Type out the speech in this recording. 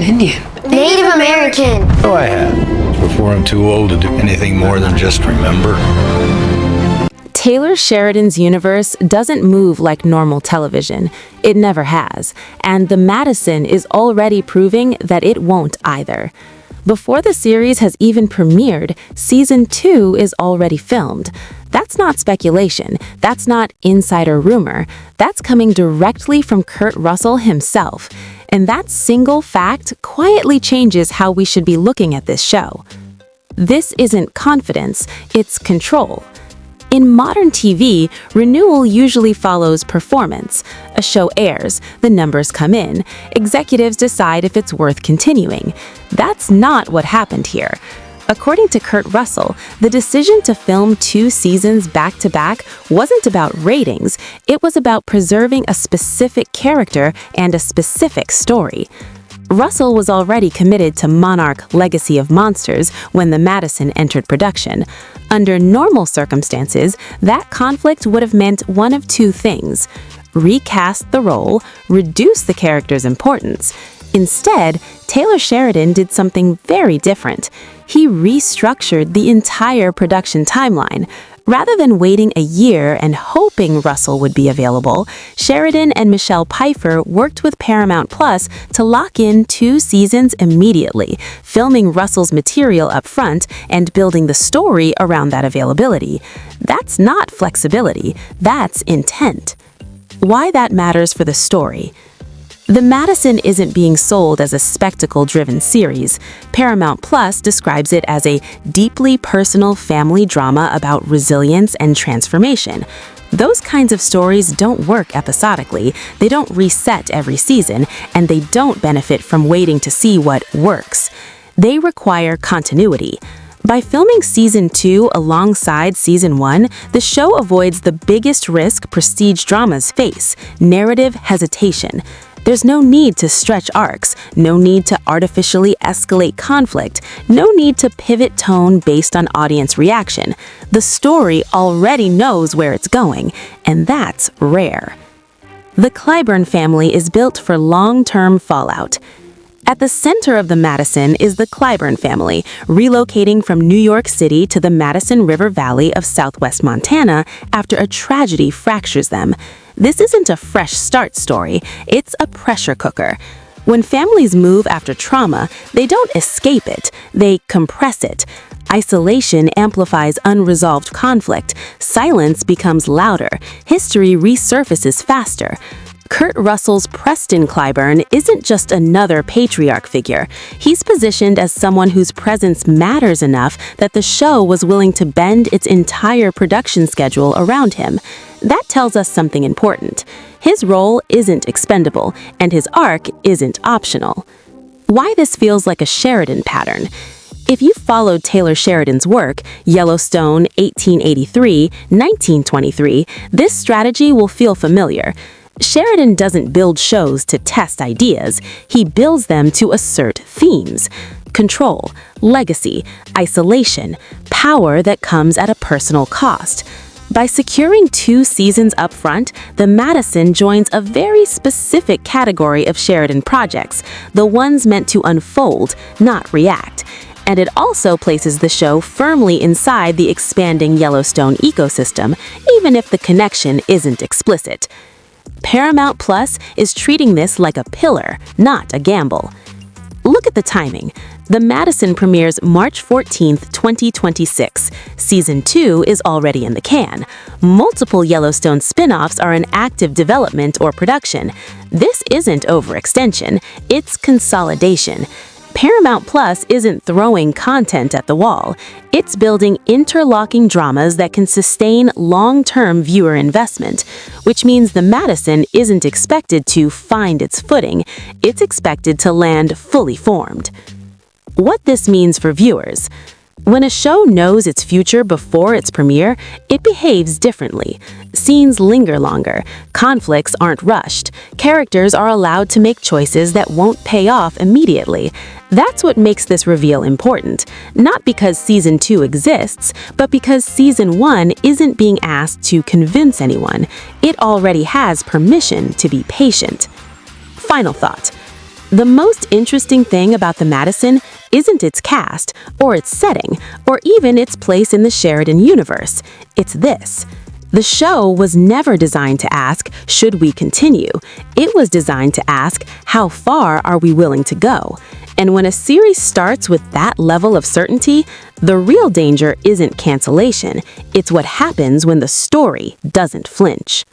Indian? Native American. Oh, I have. Before I'm too old to do anything more than just remember. Taylor Sheridan's universe doesn't move like normal television. It never has. And the Madison is already proving that it won't either. Before the series has even premiered, Season 2 is already filmed. That's not speculation. That's not insider rumor. That's coming directly from Kurt Russell himself. And that single fact quietly changes how we should be looking at this show. This isn't confidence, it's control. In modern TV, renewal usually follows performance. A show airs, the numbers come in, executives decide if it's worth continuing. That's not what happened here. According to Kurt Russell, the decision to film 2 seasons back-to-back wasn't about ratings, it was about preserving a specific character and a specific story. Russell was already committed to Monarch: Legacy of Monsters when the Madison entered production. Under normal circumstances, that conflict would have meant one of 2 things: recast the role, reduce the character's importance. Instead, Taylor Sheridan did something very different. He restructured the entire production timeline. Rather than waiting a year and hoping Russell would be available, Sheridan and Michelle Pfeiffer worked with Paramount Plus to lock in 2 seasons immediately, filming Russell's material up front and building the story around that availability. That's not flexibility, that's intent. Why that matters for the story. The Madison isn't being sold as a spectacle-driven series. Paramount Plus describes it as a deeply personal family drama about resilience and transformation. Those kinds of stories don't work episodically, they don't reset every season, and they don't benefit from waiting to see what works. They require continuity. By filming Season 2 alongside Season 1, the show avoids the biggest risk prestige dramas face: narrative hesitation. There's no need to stretch arcs, no need to artificially escalate conflict, no need to pivot tone based on audience reaction. The story already knows where it's going, and that's rare. The Clyburn family is built for long-term fallout. At the center of the Madison is the Clyburn family, relocating from New York City to the Madison River Valley of southwest Montana after a tragedy fractures them. This isn't a fresh start story, it's a pressure cooker. When families move after trauma, they don't escape it, they compress it. Isolation amplifies unresolved conflict, silence becomes louder, history resurfaces faster. Kurt Russell's Preston Clyburn isn't just another patriarch figure. He's positioned as someone whose presence matters enough that the show was willing to bend its entire production schedule around him. That tells us something important. His role isn't expendable, and his arc isn't optional. Why this feels like a Sheridan pattern? If you followed Taylor Sheridan's work, Yellowstone, 1883, 1923, this strategy will feel familiar. Sheridan doesn't build shows to test ideas, he builds them to assert themes. Control, legacy, isolation, power that comes at a personal cost. By securing 2 seasons up front, the Madison joins a very specific category of Sheridan projects, the ones meant to unfold, not react. And it also places the show firmly inside the expanding Yellowstone ecosystem, even if the connection isn't explicit. Paramount Plus is treating this like a pillar, not a gamble. Look at the timing. The Madison premieres March 14, 2026. Season 2 is already in the can. Multiple Yellowstone spin-offs are in active development or production. This isn't overextension, it's consolidation. Paramount Plus isn't throwing content at the wall. It's building interlocking dramas that can sustain long-term viewer investment, which means the Madison isn't expected to find its footing. It's expected to land fully formed. What this means for viewers. When a show knows its future before its premiere, it behaves differently. Scenes linger longer, conflicts aren't rushed, characters are allowed to make choices that won't pay off immediately. That's what makes this reveal important, not because Season 2 exists, but because Season 1 isn't being asked to convince anyone. It already has permission to be patient. Final thought. The most interesting thing about the Madison isn't its cast, or its setting, or even its place in the Sheridan universe. It's this. The show was never designed to ask, should we continue? It was designed to ask, how far are we willing to go? And when a series starts with that level of certainty, the real danger isn't cancellation. It's what happens when the story doesn't flinch.